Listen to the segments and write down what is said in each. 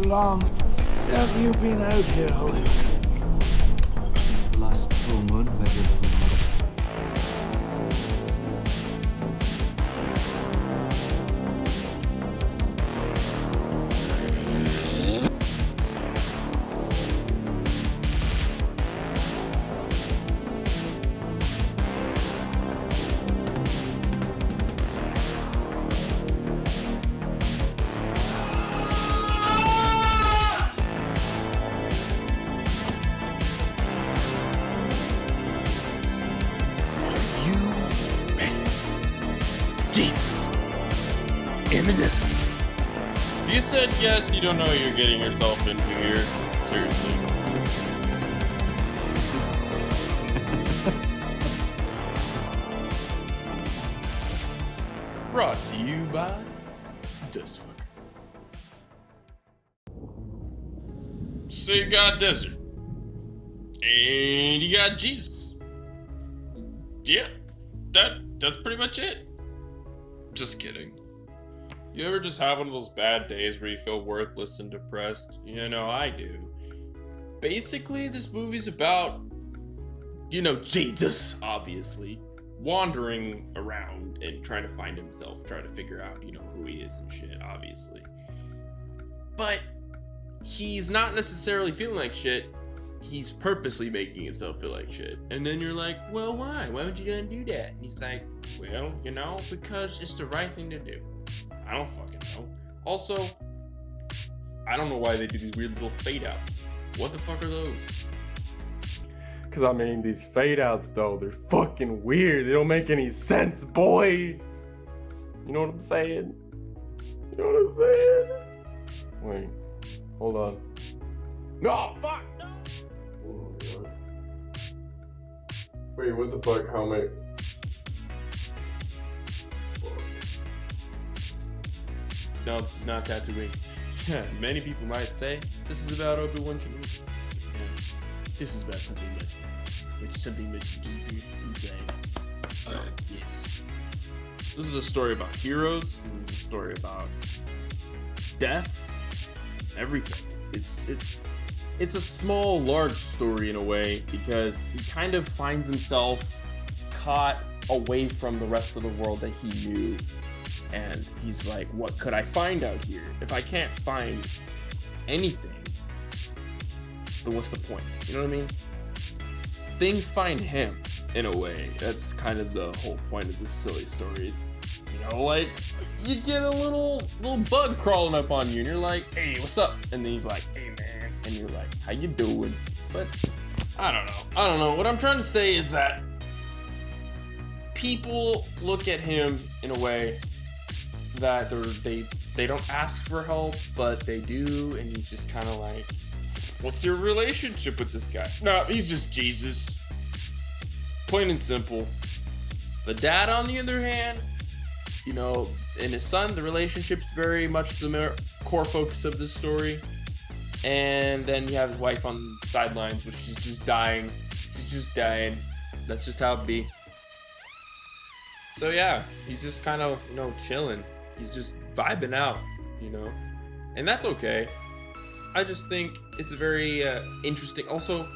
long have you been out here, Holly? It's the last full moon, maybe a little more. In the desert. If you said yes, you don't know what you're getting yourself into here. Seriously. Brought to you by this fucker. So you got desert. And you got Jesus. Yeah, that's pretty much it. Just kidding. You ever just have one of those bad days where you feel worthless and depressed? You know, I do. Basically, this movie's about, Jesus, obviously, wandering around and trying to find himself, trying to figure out, who he is and shit, obviously. But he's not necessarily feeling like shit. He's purposely making himself feel like shit. And then you're like, well, why? Why would you gonna do that? And he's like, well, because it's the right thing to do. I don't fucking know. Also, I don't know why they do these weird little fade outs. What the fuck are those? Cause these fade outs though, they're fucking weird. They don't make any sense, boy. You know what I'm saying? Wait, hold on. No, fuck, no. Oh my God. Wait, what the fuck? How am I? No, this is not Tatooine. Many people might say this is about Obi-Wan Kenobi. No, this is about something much deeper inside. Yes. This is a story about heroes. This is a story about death. Everything. It's a small, large story in a way because he kind of finds himself caught away from the rest of the world that he knew. And he's like, what could I find out here? If I can't find anything, then what's the point? You know what I mean? Things find him in a way. That's kind of the whole point of this silly story. Is, you get a little bug crawling up on you and you're like, hey, what's up? And then he's like, hey man. And you're like, how you doing? But I don't know. What I'm trying to say is that people look at him in a way that they don't ask for help, but they do, and he's just kind of like, what's your relationship with this guy? No, he's just Jesus. Plain and simple. The dad, on the other hand, and his son, the relationship's very much the core focus of this story. And then you have his wife on the sidelines, which she's just dying. That's just how it be. So yeah, he's just kind of, chilling. He's just vibing out, and that's okay. I just think it's a very interesting. Also,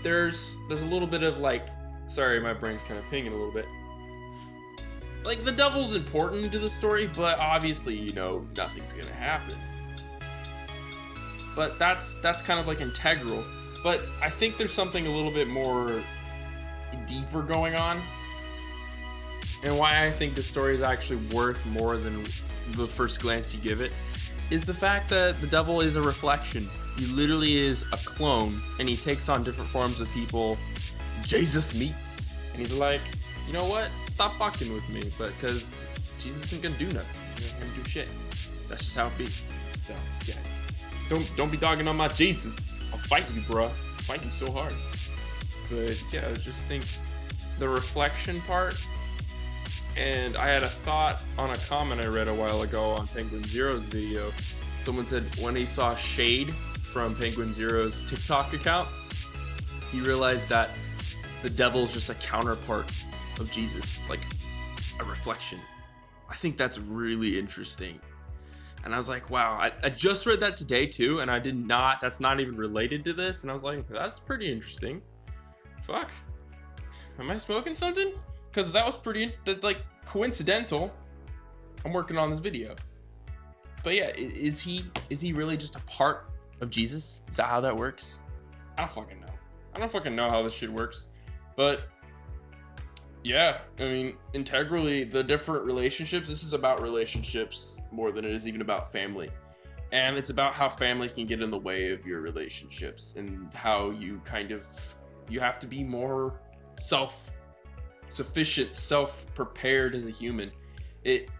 there's a little bit of sorry, my brain's kind of pinging a little bit. The devil's important to the story, but obviously, nothing's gonna happen. But that's kind of integral. But I think there's something a little bit more deeper going on. And why I think the story is actually worth more than the first glance you give it is the fact that the devil is a reflection. He literally is a clone, and he takes on different forms of people Jesus meets. And he's like, you know what? Stop fucking with me, but because Jesus isn't gonna do nothing. He's not gonna do shit. That's just how it be. So yeah, don't be dogging on my Jesus. I'll fight you, bruh. I'll fight you so hard. But yeah, I just think the reflection part. And I had a thought on a comment I read a while ago on Penguin Zero's video. Someone said when he saw shade from Penguin Zero's TikTok account, he realized that the devil's just a counterpart of Jesus, a reflection. I think that's really interesting. And I was like, wow, I just read that today too, and I did not, that's not even related to this. And I was like, that's pretty interesting. Fuck. Am I smoking something? Because that was pretty, that's like coincidental. I'm working on this video. But yeah, is he really just a part of Jesus? Is that how that works? I don't fucking know. I don't fucking know how this shit works. But yeah, I mean, integrally, the different relationships, this is about relationships more than it is even about family. And it's about how family can get in the way of your relationships and how you you have to be more self-sufficient, self-prepared as a human.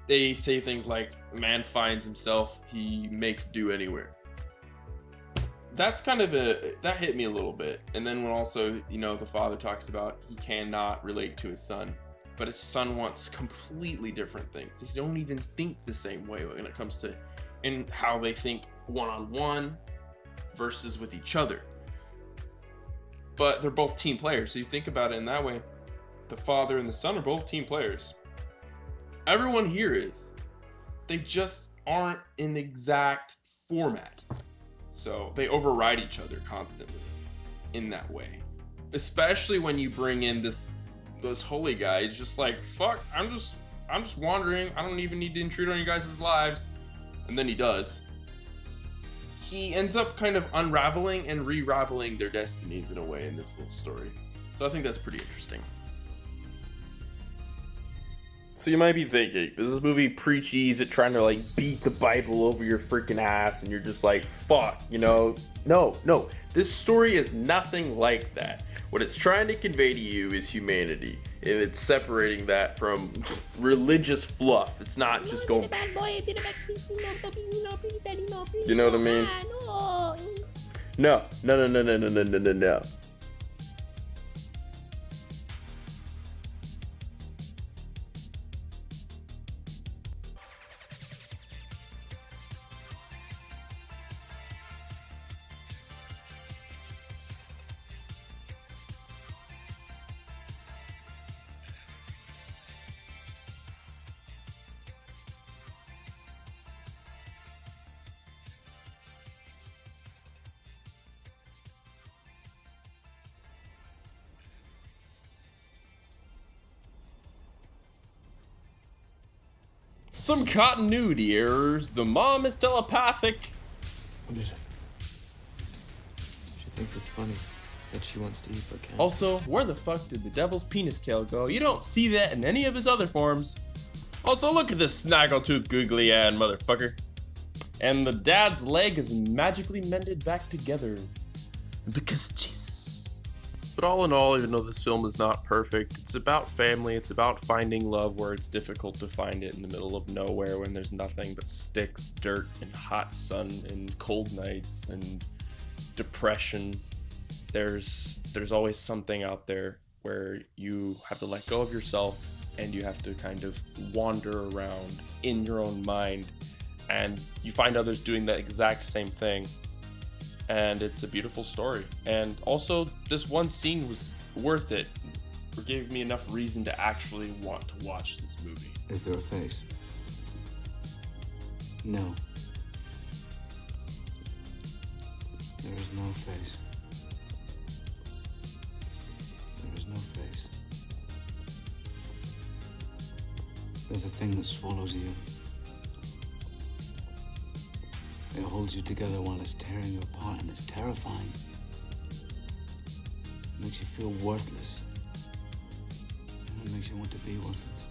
They say things like, man finds himself, he makes do anywhere. That's kind of that hit me a little bit. And then when also, you know, the father talks about he cannot relate to his son, but his son wants completely different things. They don't even think the same way when it comes to in how they think one-on-one versus with each other. But they're both team players. So you think about it in that way. The father and the son are both team players. Everyone here is. They just aren't in the exact format. So they override each other constantly in that way. Especially when you bring in this holy guy. He's just like, fuck, I'm just wandering. I don't even need to intrude on you guys' lives. And then he does. He ends up kind of unraveling and re-raveling their destinies in a way in this little story. So I think that's pretty interesting. So you might be thinking, is this movie preachy? Is it trying to like beat the Bible over your freaking ass? And you're just like, fuck, you know? No. This story is nothing like that. What it's trying to convey to you is humanity. And it's separating that from religious fluff. It's not just going, you know what I mean? No. Some continuity errors. The mom is telepathic. What is it? She thinks it's funny that she wants to eat but can't. Also, where the fuck did the devil's penis tail go? You don't see that in any of his other forms. Also, look at this snaggletooth googly-eyed motherfucker. And the dad's leg is magically mended back together. Because Jesus. But all in all, even though this film is not perfect, it's about family, it's about finding love where it's difficult to find it in the middle of nowhere when there's nothing but sticks, dirt, and hot sun, and cold nights, and depression. There's always something out there where you have to let go of yourself and you have to kind of wander around in your own mind, and you find others doing the exact same thing. And it's a beautiful story. And also, this one scene was worth it. It gave me enough reason to actually want to watch this movie. Is there a face? No. There is no face. There is no face. There's a thing that swallows you. It holds you together while it's tearing you apart, and it's terrifying. It makes you feel worthless. And it makes you want to be worthless.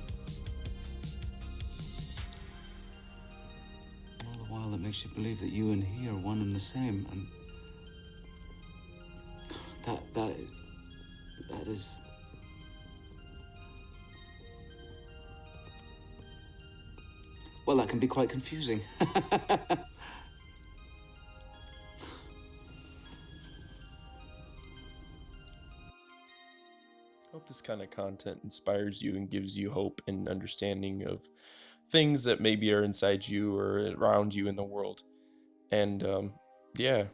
And all the while, it makes you believe that you and he are one and the same. And that is. Well, that can be quite confusing. Hope this kind of content inspires you and gives you hope and understanding of things that maybe are inside you or around you in the world. And yeah,